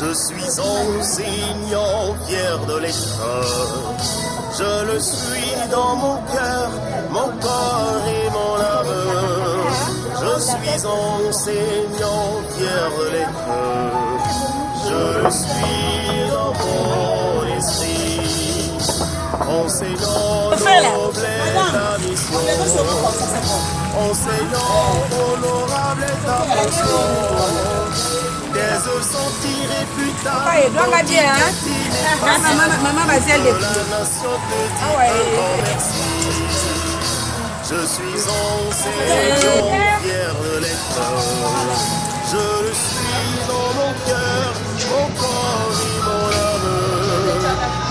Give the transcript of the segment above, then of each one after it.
Je suis enseignant fier de l'école. Je le suis dans mon cœur, mon corps et mon âme. Je suis enseignant fier de l'école. Je le suis dans mon esprit. Enseignant noble est ta mission. Enseignant honorable est ta fonction. Tes œuvres sont irréfutables. Maman va dire les Je suis enseignant fier de l'être. Je le suis dans mon cœur, mon corps et mon âme.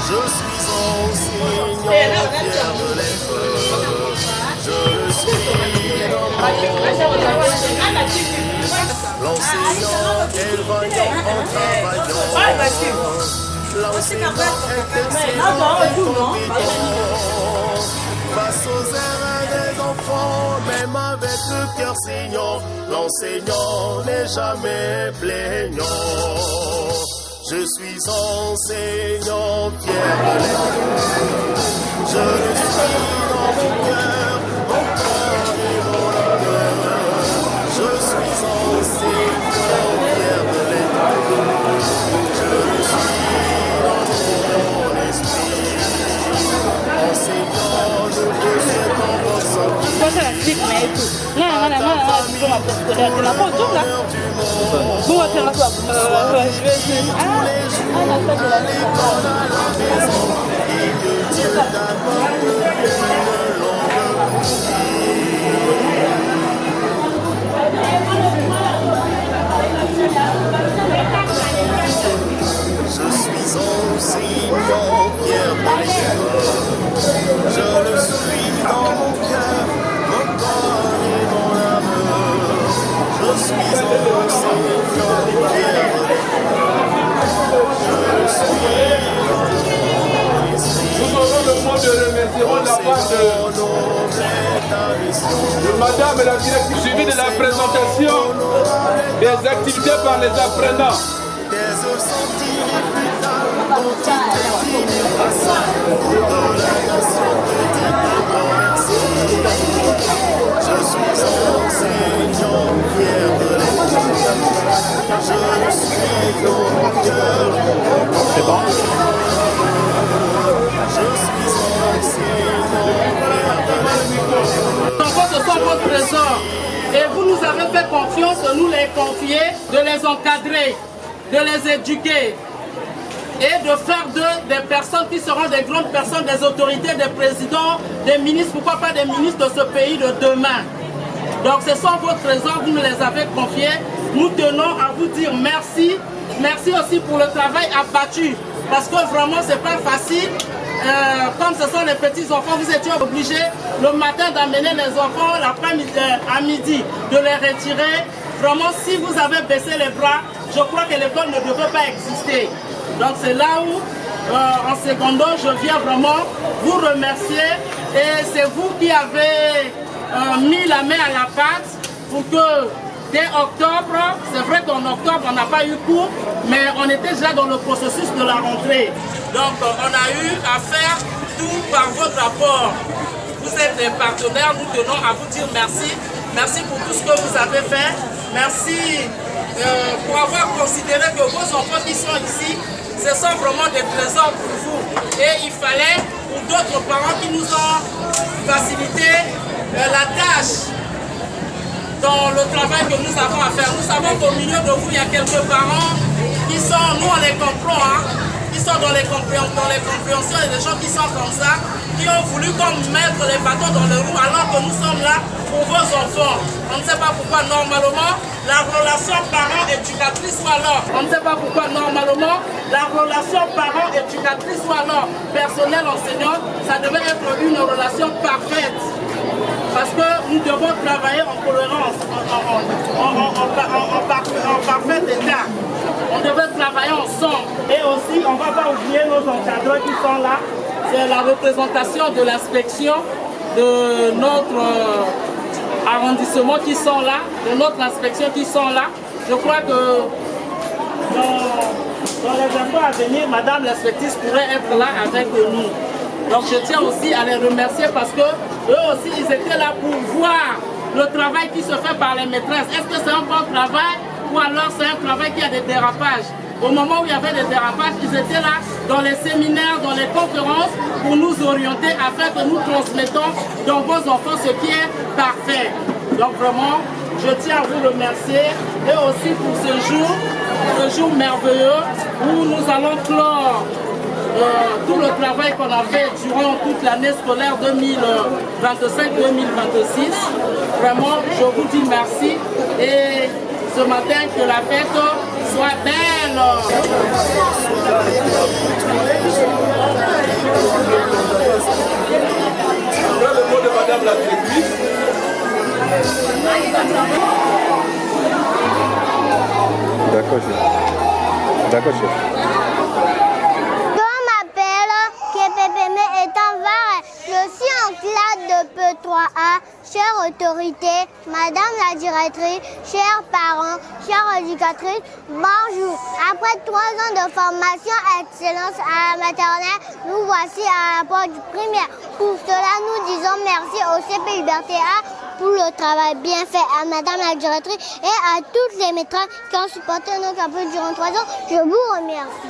Je suis enseignant fier de l'être. Je le suis dans mon l'enseignant est vaillant en travaillant. L'enseignant est excellent et compétent. Face aux erreurs des enfants, même avec le cœur saignant, l'enseignant n'est jamais plaignant. Je suis enseignant fier de l'être. Je le suis dans mon cœur, mon corps et mon âme. Je suis enseignant fier de l'être. Je le suis dans mon esprit. Enseignant de Dieu dans vos sentiments. Je suis enseignant fier de l'école. Je le suis dans mon cœur, mon corps et mon âme. Je suis enseignant fier de l'école. Je le suis dans mon esprit. Nous aurons le mot de remerciement de la part de Madame la directrice, suivi de la présentation des activités par les apprenants. Tes œuvres sont irréfutables, ton titre est ineffaçable. De la nation te dit un grand merci. Je suis enseignant fier de l'être. Je le suis dans mon cœur. C'est bon. Je suis enseignant fier de l'être. Les enfants, ce sont votre trésor. Et vous nous avez fait confiance de nous les confier, de les encadrer, de les éduquer et de faire d'eux des personnes qui seront des grandes personnes, des autorités, des présidents, des ministres, pourquoi pas des ministres de ce pays de demain. Donc ce sont vos trésors, vous nous les avez confiés. Nous tenons à vous dire merci. Merci aussi pour le travail abattu, parce que vraiment c'est pas facile. Comme ce sont les petits enfants, vous étiez obligés le matin d'amener les enfants l'après-midi à midi, de les retirer. Vraiment, si vous avez baissé les bras, je crois que l'école ne devrait pas exister. Donc c'est là où, en secondaire, je viens vraiment vous remercier. Et c'est vous qui avez mis la main à la pâte pour que dès octobre, c'est vrai qu'en octobre on n'a pas eu cours, mais on était déjà dans le processus de la rentrée. Donc on a eu à faire tout par votre apport. Vous êtes des partenaires, nous tenons à vous dire merci. Merci pour tout ce que vous avez fait. Merci pour avoir considéré que vos enfants qui sont ici, ce sont vraiment des trésors pour vous. Et il fallait, pour d'autres parents qui nous ont facilité la tâche dans le travail que nous avons à faire. Nous savons qu'au milieu de vous, il y a quelques parents qui sont, nous on les comprend, hein, qui sont dans les compréhensions et des gens qui sont comme ça, qui ont voulu comme mettre les bâtons dans les roues alors que nous sommes là pour vos enfants. On ne sait pas pourquoi normalement la relation parent-éducatrice ou alors, on ne sait pas pourquoi normalement la relation parent-éducatrice ou alors personnel-enseignant, ça devait être une relation parfaite. Parce que nous devons travailler en cohérence, en parfait état. On devait travailler ensemble. Et aussi, on ne va pas oublier nos encadreurs qui sont là. C'est la représentation de l'inspection de notre arrondissement qui sont là, de notre inspection qui sont là. Je crois que fois à venir, Madame l'inspectrice pourrait être là avec nous. Donc je tiens aussi à les remercier parce que eux aussi, ils étaient là pour voir le travail qui se fait par les maîtresses. Est-ce que c'est un bon travail ou alors c'est un travail qui a des dérapages? Au moment où il y avait des dérapages, ils étaient là dans les séminaires, dans les conférences pour nous orienter afin que nous transmettons dans vos enfants ce qui est parfait. Donc vraiment, je tiens à vous remercier et aussi pour ce jour merveilleux où nous allons clore tout le travail qu'on a fait durant toute l'année scolaire 2025-2026. Vraiment, je vous dis merci et ce matin que la fête soit belle. Le mot de Madame la directrice. D'accord, chef. D'accord, chef. Je suis en classe de P3A, chère autorité, Madame la directrice, chers parents, chères éducatrices, bonjour. Après 3 ans de formation excellence à la maternelle, nous voici à la porte du primaire. Pour cela, nous disons merci au CP Liberté A pour le travail bien fait à Madame la directrice et à toutes les maîtresses qui ont supporté nos campus durant 3 ans. Je vous remercie.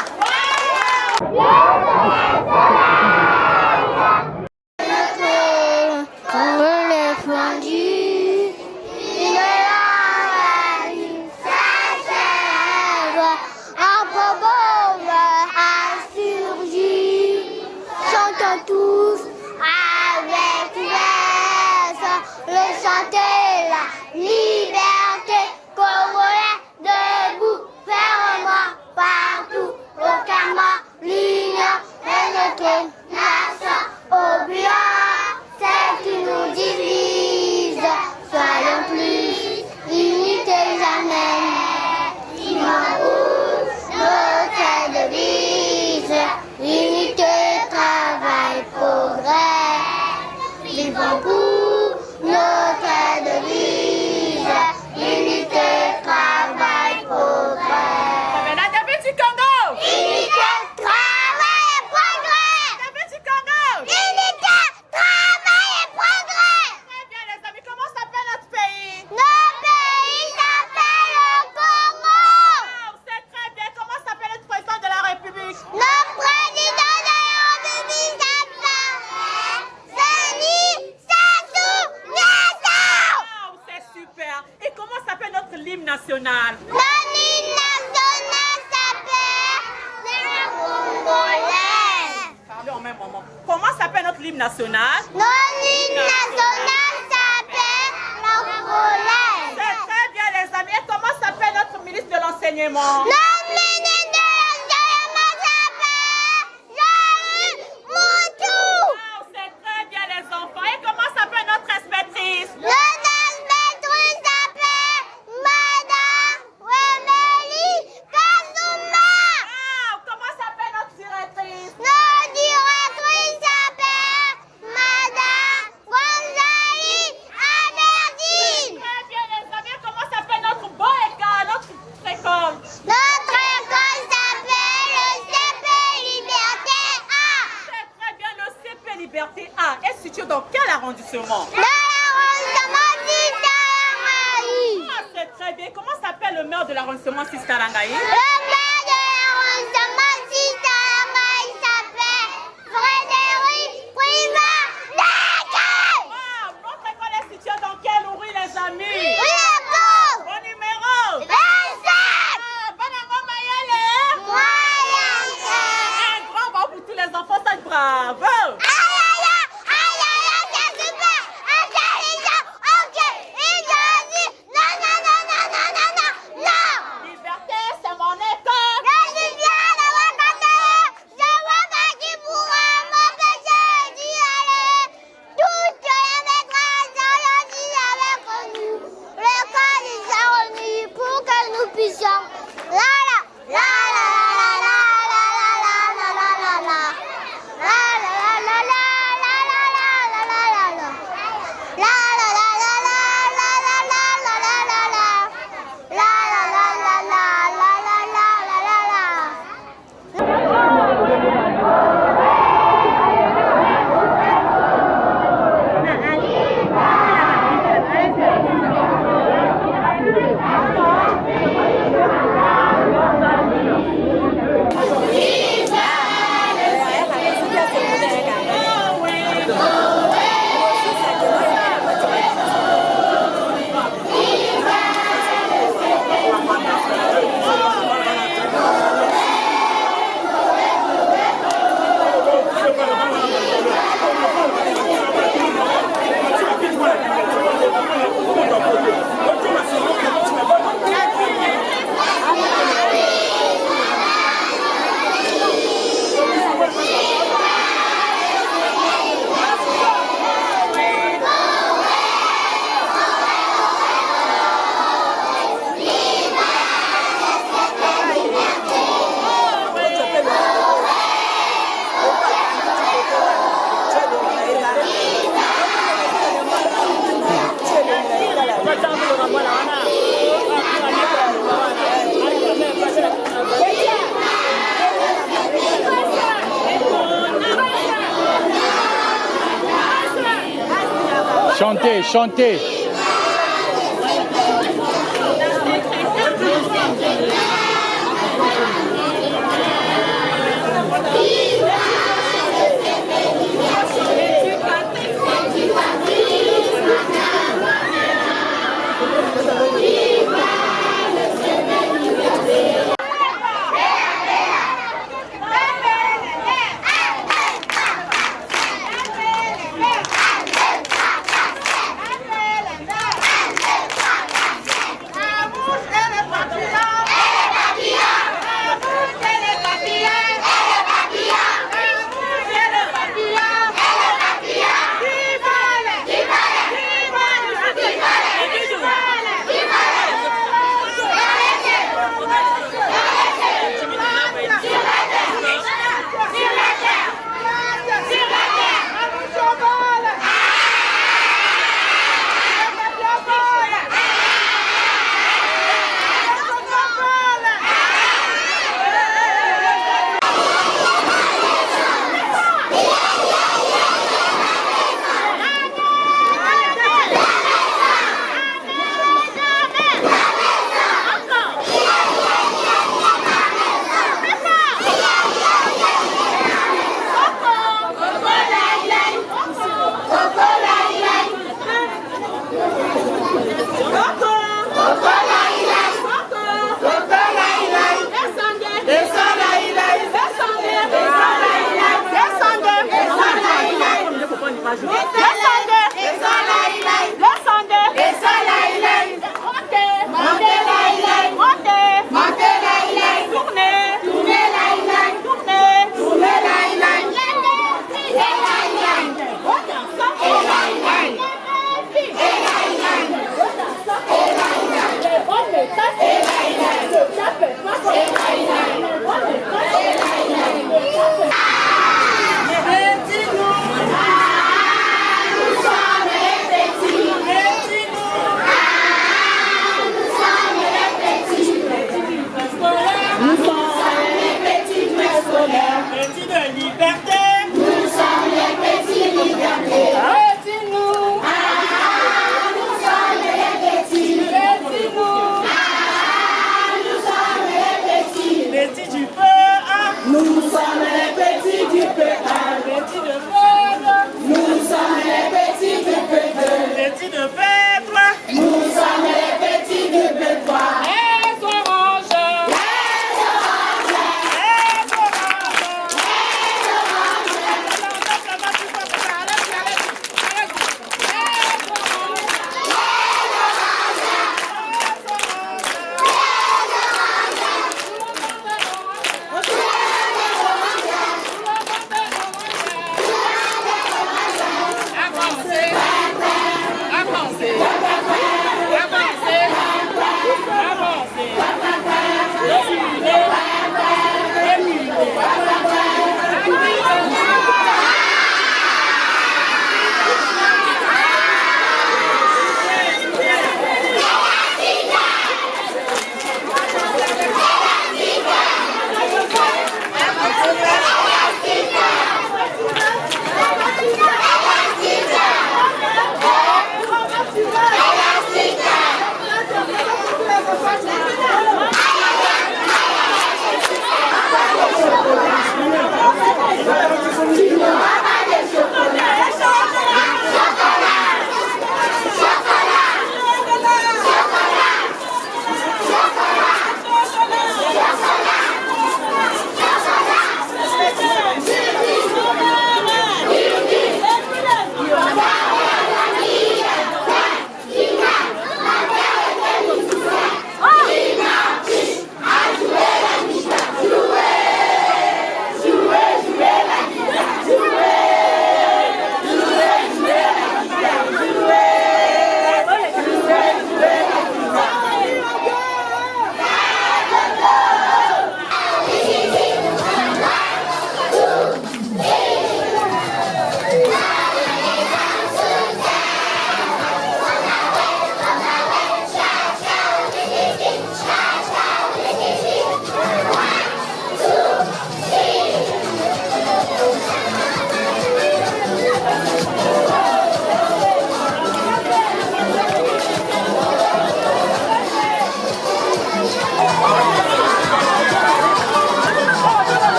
Chantez, chantez.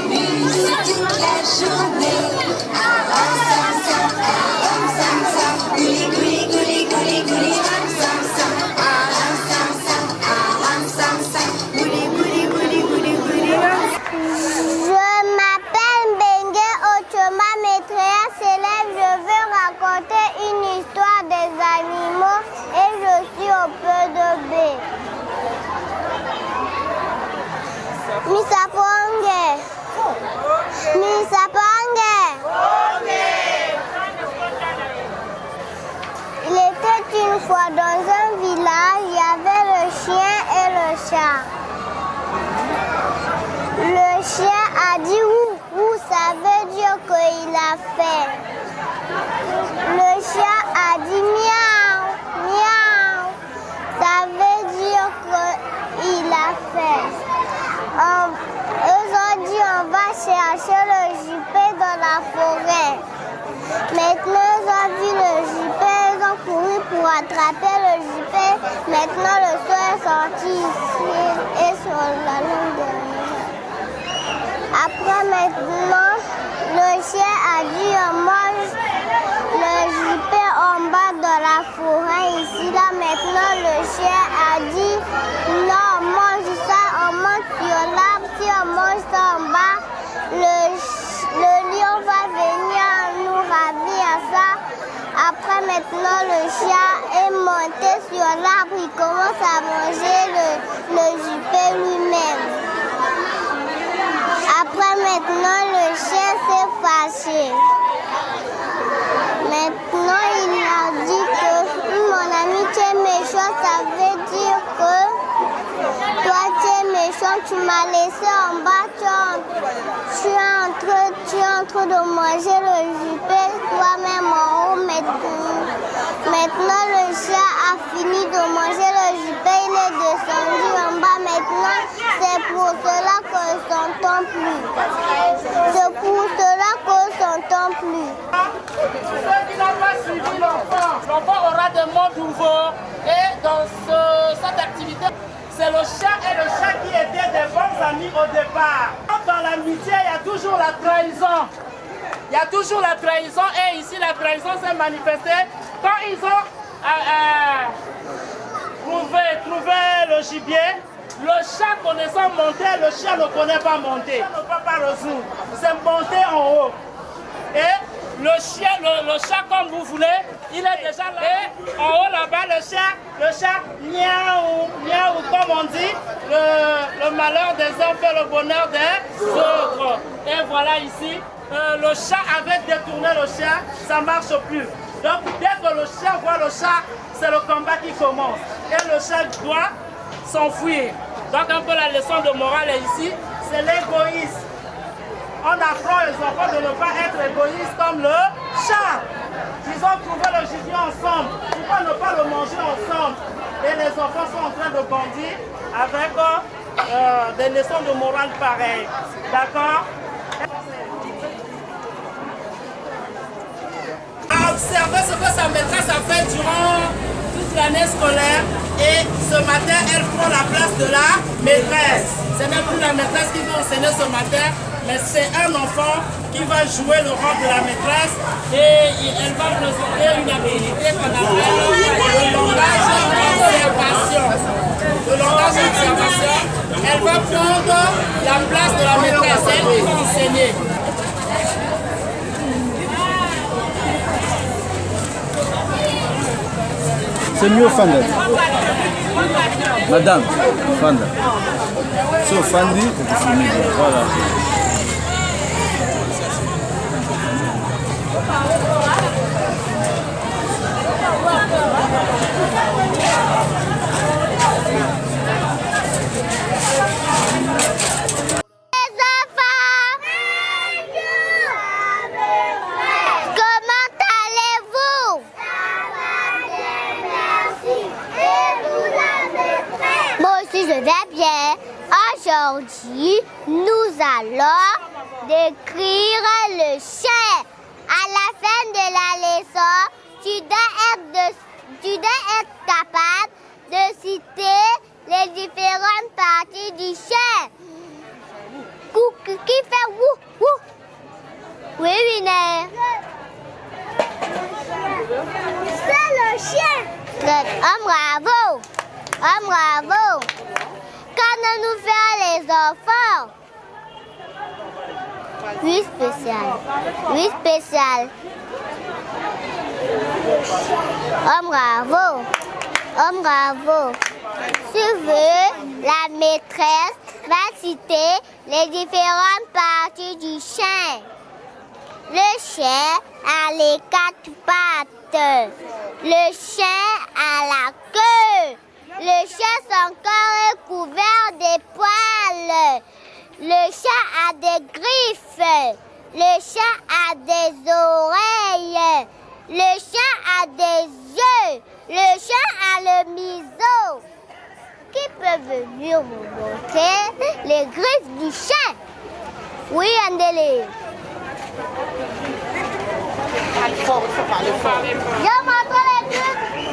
s'amuse toute la journée. Ram sam sam, ram sam sam, gouli gouli gouli gouli gouli, ram sam sam, ram sam sam, ram sam sam, gouli gouli gouli gouli gouli, ram. Je m'appelle Bengue Ochoma, maîtresse élève. Je veux raconter une histoire des animaux et je suis au peu de B. Misaponge. Misaponge. Il était une fois dans un village, il y avait le chien et le chat. Le chien a dit ouh, ça veut dire qu'il a faim. Le chien a dit miaou, miaou, ça veut dire qu'il a faim. Eux ont dit on va chercher le jupé dans la forêt. Maintenant ils ont vu le jupé, ils ont couru pour attraper le jupé. Maintenant le soir est sorti ici et sur la langue de l'hiver. Après maintenant, le chien a dit on mange le jupé en bas de la forêt ici. Là maintenant le chien a dit non, on mange ça, on monte sur l'arbre. Si on mange ça en bas, le lion va venir nous ravir ça. Après maintenant le chien est monté sur l'arbre, il commence à manger le jupé lui-même. Après maintenant le chien s'est fâché. Maintenant il a dit que mon ami tu es méchant, ça veut dire que toi tu es méchant, tu m'as laissé en bas, tu es en train de manger le jupé toi-même en haut. Maintenant le chien a fini de manger le jupé, il est descendu en bas. Maintenant c'est pour cela qu'on ne s'entend plus. C'est pour cela qu'on ne s'entend plus. Ceux qui n'ont pas suivi l'enfant aura des mots nouveaux. Et dans cette activité, c'est le chat et le chat qui étaient des bons amis au départ. Dans l'amitié, il y a toujours la trahison. Il y a toujours la trahison et ici la trahison s'est manifestée quand ils ont trouvé le gibier. Le chat connaissant monter, le chien ne connaît pas monter. On ne peut pas résoudre. C'est monter en haut. Et le chien, le chat comme vous voulez, il est déjà là. Et en haut là-bas, le chat miaou, miaou comme on dit. Le malheur des uns fait le bonheur des autres. Et voilà ici, le chat avait détourné le chien, ça ne marche plus. Donc dès que le chien voit le chat, c'est le combat qui commence. Et le chat doit s'enfuir. Donc un peu la leçon de morale est ici, c'est l'égoïsme. On apprend aux enfants de ne pas être égoïstes comme le chat. Ils ont trouvé le gibier ensemble. Pourquoi ne pas le manger ensemble? Et les enfants sont en train de grandir avec des leçons de morale pareilles. D'accord? Observez ce que sa maîtresse a fait durant toute l'année scolaire. Et ce matin, elle prend la place de la maîtresse. Ce n'est plus la maîtresse qui va enseigner ce matin, mais c'est un enfant qui va jouer le rôle de la maîtresse et elle va présenter une activité qu'on appelle le langage d'observation. Le langage d'observation, elle va prendre la place de la maîtresse, elle qui va enseigner. C'est mieux Fanda. Madame, Fanda. So Fandi, voilà. Aujourd'hui, nous allons décrire le chien. À la fin de la leçon, tu dois être capable de citer les différentes parties du chien. qui fait wou, wou. Oui, Winner. C'est le chien. Bravo. Bravo. Quand nous fait les enfants. Oui, spécial. Bravo. Tu veux, la maîtresse va citer les différentes parties du chien. Le chien a les 4 pattes. Le chien a la queue. Le chien, son corps est couvert de poils. Le chat a des griffes. Le chat a des oreilles. Le chat a des yeux. Le chat a le museau. Qui peut venir me montrer les griffes du chat? Oui, Andélé. Je montre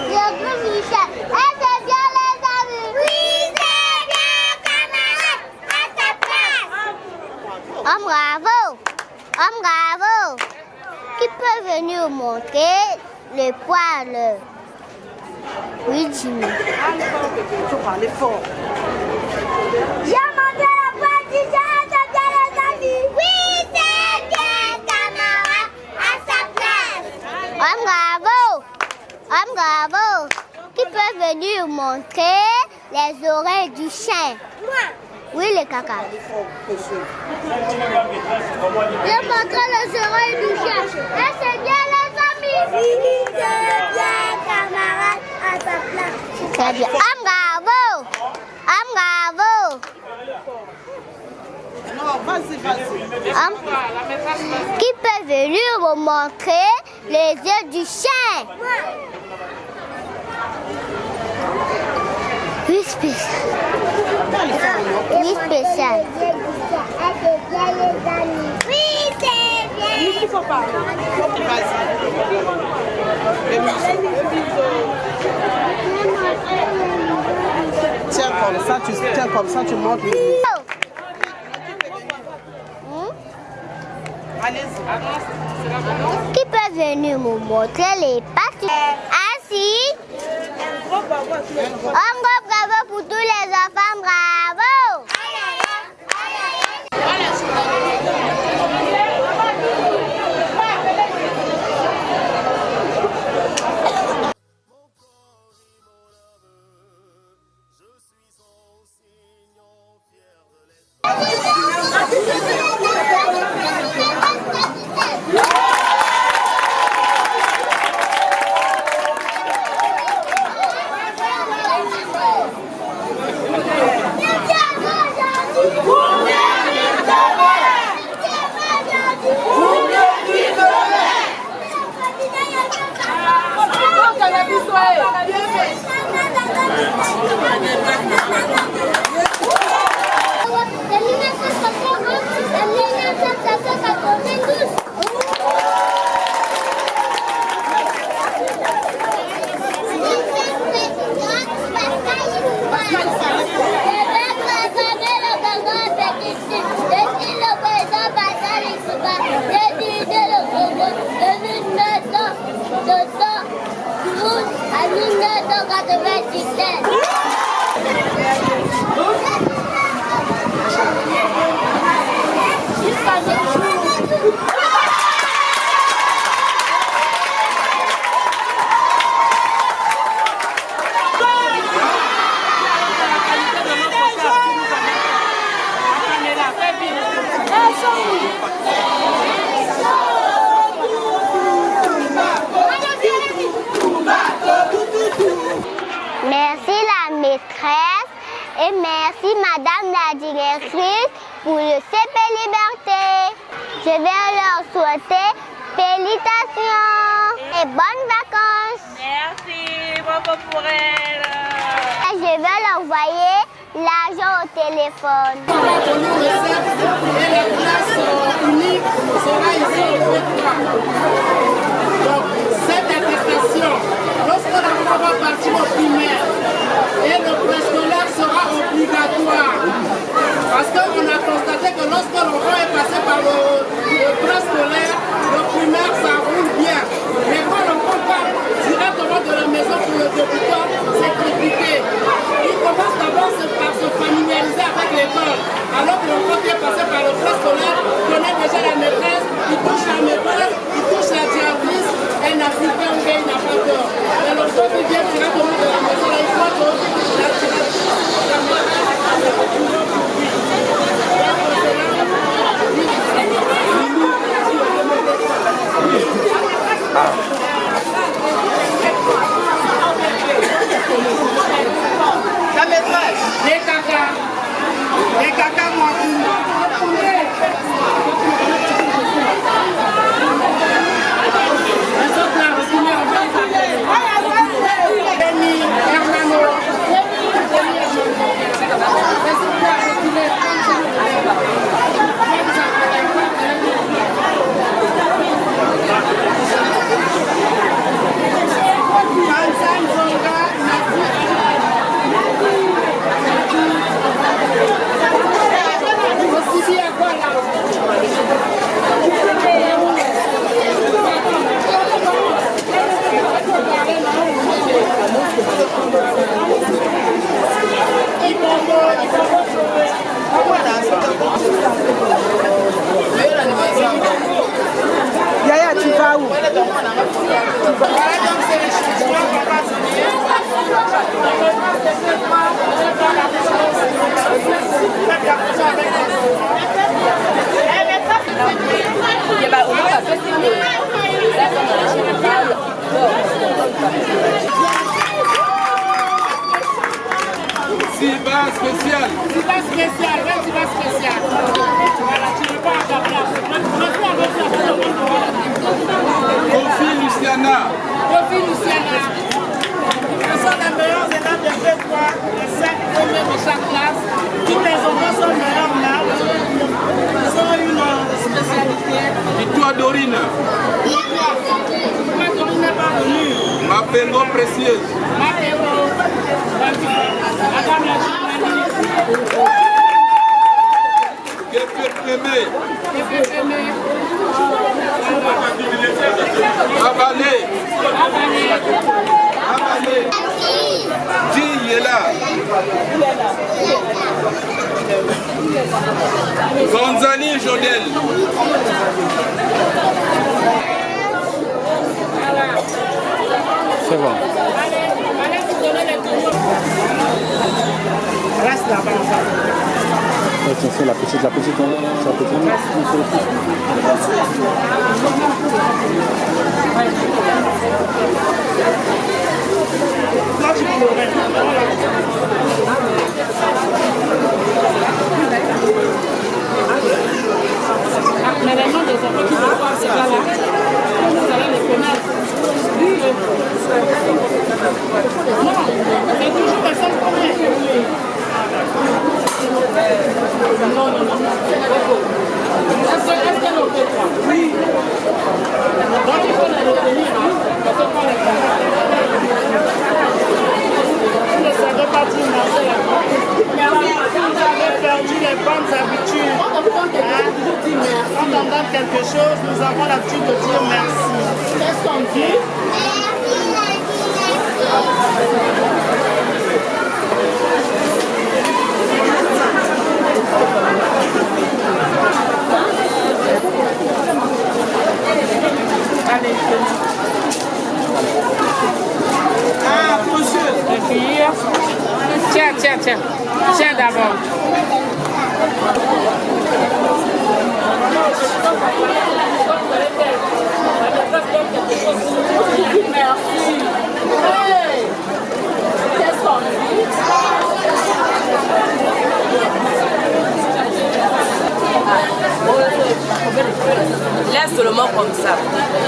les griffes du chat. Et c'est bien les amis. Oui, c'est bien, camarade. À ta place. Bravo. Qui peut venir montrer les poils? Oui, Jimmy. Il faut parler fort. J'ai montré la poil du chat. C'est bien les amis. Oui, c'est bien, camarade. À sa place. Bravo. Qui peut venir montrer les oreilles du chien? Moi. Oui, les caca. Je montre les oreilles du chien. Et c'est bien les amis. Oui, c'est bien, camarade. À ta place. Très bien. Bravo. Non, vas-y. Qui peut venir vous montrer les yeux du chien? Oui, spécial. Oui, spécial. Oui, c'est bien. Il faut parler. Vas-y. Tiens comme ça, tu montes. Qui peut venir me montrer les pattes? Assis. Un gros bravo pour tous les enfants, bravo. Merci la maîtresse et merci madame la directrice pour le CP Liberté. Je vais leur souhaiter félicitations et bonnes vacances. Merci, bravo pour elle. Et je vais leur envoyer l'argent au téléphone. Et la classe unique sera ici au P3. Donc, cette attestation, lorsque l'enfant va partir au primaire et le préscolaire sera obligatoire. Parce qu'on a constaté que lorsque Siba spécial. Siba spécial, ouais, Siba spécial. Voilà, tu ne pas à ta place. Kofi Luciana. Kofi Luciana. Ce sont les meilleurs élèves de P3, les 5 premiers de chaque classe. Tous les enfants sont meilleurs là. Ils ont une spécialité. Victoire Dorine. Victoire Dorine n'est pas venue. Ma péro précieuse. Ma péro. Madame la journaliste. Abalé. Qui est là? Gonzali Jodel. C'est bon. Reste là-bas. C'est la petite, la petite. Mais les noms des enfants qui vont voir ces gars-là, vous allez les connaître. Non, c'est toujours les seuls premiers. Non. Est-ce que l'on peut croire? Oui. Donc il faut les retenir, parce qu'on les connaît. Vous ne savez pas dire marcher là. Vous avez perdu les bonnes habitudes. Quand on donne quelque chose, nous avons l'habitude de dire merci. Qu'est-ce qu'on dit? Allez. Ah, monsieur. Les filles. Tiens. Tiens d'abord. Merci. Hey. Qu'est-ce qu'on dit? Laisse seulement comme ça.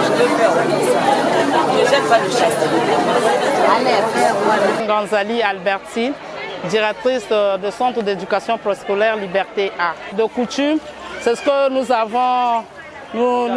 Je peux faire comme ça. Ne jette pas le chasse. Gonzali Albertine, directrice de centre d'éducation préscolaire Liberté A. De coutume, c'est ce que nous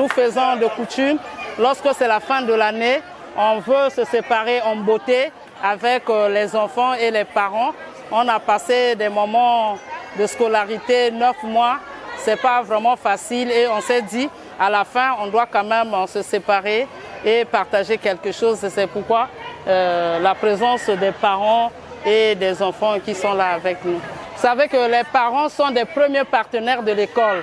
faisons de coutume. Lorsque c'est la fin de l'année, on veut se séparer en beauté avec les enfants et les parents. On a passé des moments de scolarité, 9 mois. C'est pas vraiment facile et on s'est dit à la fin on doit quand même se séparer et partager quelque chose. C'est pourquoi la présence des parents et des enfants qui sont là avec nous. Vous savez que les parents sont des premiers partenaires de l'école.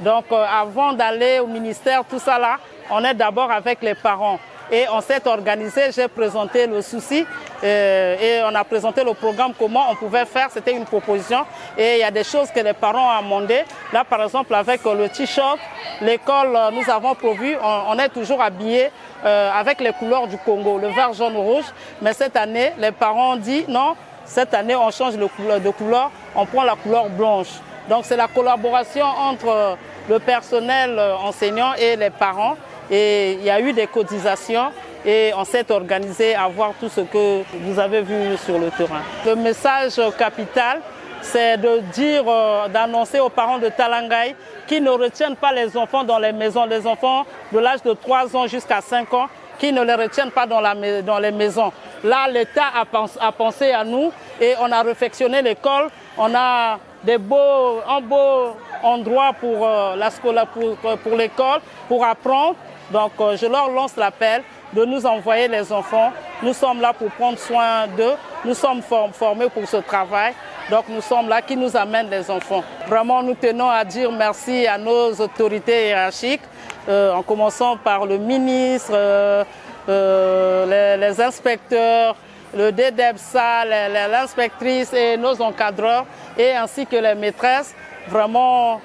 Donc avant d'aller au ministère, tout ça là, on est d'abord avec les parents. Et on s'est organisé, j'ai présenté le souci et on a présenté le programme, comment on pouvait faire, c'était une proposition. Et il y a des choses que les parents ont demandé. Là par exemple avec le t-shirt, l'école, nous avons prévu, on est toujours habillés avec les couleurs du Congo, le vert, jaune, rouge. Mais cette année, les parents ont dit non, cette année on change de couleur, on prend la couleur blanche. Donc c'est la collaboration entre le personnel enseignant et les parents. Et il y a eu des cotisations et on s'est organisé à voir tout ce que vous avez vu sur le terrain. Le message capital, c'est de dire, d'annoncer aux parents de Talangaï qui ne retiennent pas les enfants dans les maisons, les enfants de l'âge de 3 ans jusqu'à 5 ans, qui ne les retiennent pas dans les maisons. Là, l'État a pensé à nous et on a réfectionné l'école. On a un beau endroit pour l'école, pour apprendre. Donc je leur lance l'appel de nous envoyer les enfants. Nous sommes là pour prendre soin d'eux. Nous sommes formés pour ce travail. Donc nous sommes là qui nous amènent les enfants. Vraiment, nous tenons à dire merci à nos autorités hiérarchiques, en commençant par le ministre, les inspecteurs, le DDEPSA, l'inspectrice et nos encadreurs, et ainsi que les maîtresses. Vraiment,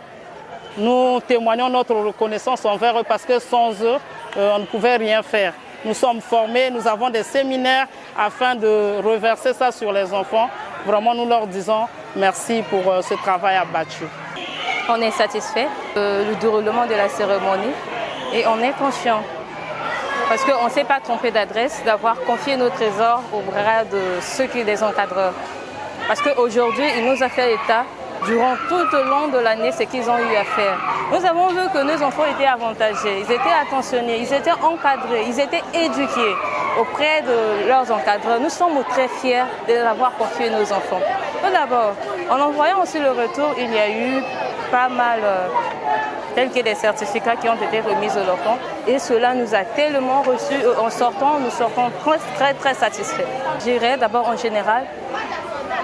nous témoignons notre reconnaissance envers eux parce que sans eux, on ne pouvait rien faire. Nous sommes formés, nous avons des séminaires afin de reverser ça sur les enfants. Vraiment, nous leur disons merci pour ce travail abattu. On est satisfait du déroulement de la cérémonie et on est conscient. Parce qu'on ne s'est pas trompé d'adresse d'avoir confié nos trésors au bras de ceux qui les encadrent. Parce qu'aujourd'hui, il nous a fait état, durant tout le long de l'année, ce qu'ils ont eu à faire. Nous avons vu que nos enfants étaient avantagés, ils étaient attentionnés, ils étaient encadrés, ils étaient éduqués auprès de leurs encadreurs. Nous sommes très fiers de les avoir confiés nos enfants. Tout d'abord, en envoyant aussi le retour, il y a eu pas mal tels que des certificats qui ont été remis aux enfants. Et cela nous a tellement reçus. En sortant, nous sortons très, très satisfaits. Je dirais d'abord en général,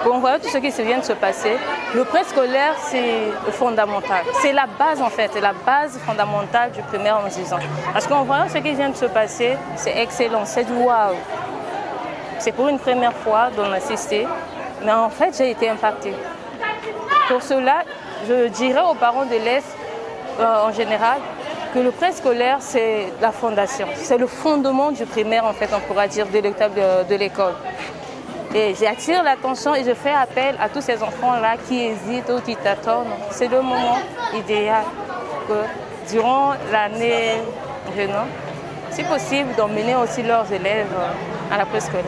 en voyant tout ce qui vient de se passer, le préscolaire, c'est fondamental. C'est la base en fait, c'est la base fondamentale du primaire en 10 ans. Parce qu'en voyant ce qui vient de se passer, c'est excellent, c'est du waouh. C'est pour une première fois d'en assister, mais en fait, j'ai été impactée. Pour cela, je dirais aux parents d'élèves en général que le préscolaire, c'est la fondation. C'est le fondement du primaire, en fait, on pourra dire, de l'école. Et j'attire l'attention et je fais appel à tous ces enfants-là qui hésitent ou qui tâtonnent. C'est le moment idéal que, durant l'année, si possible, d'emmener aussi leurs élèves à la préscolaire.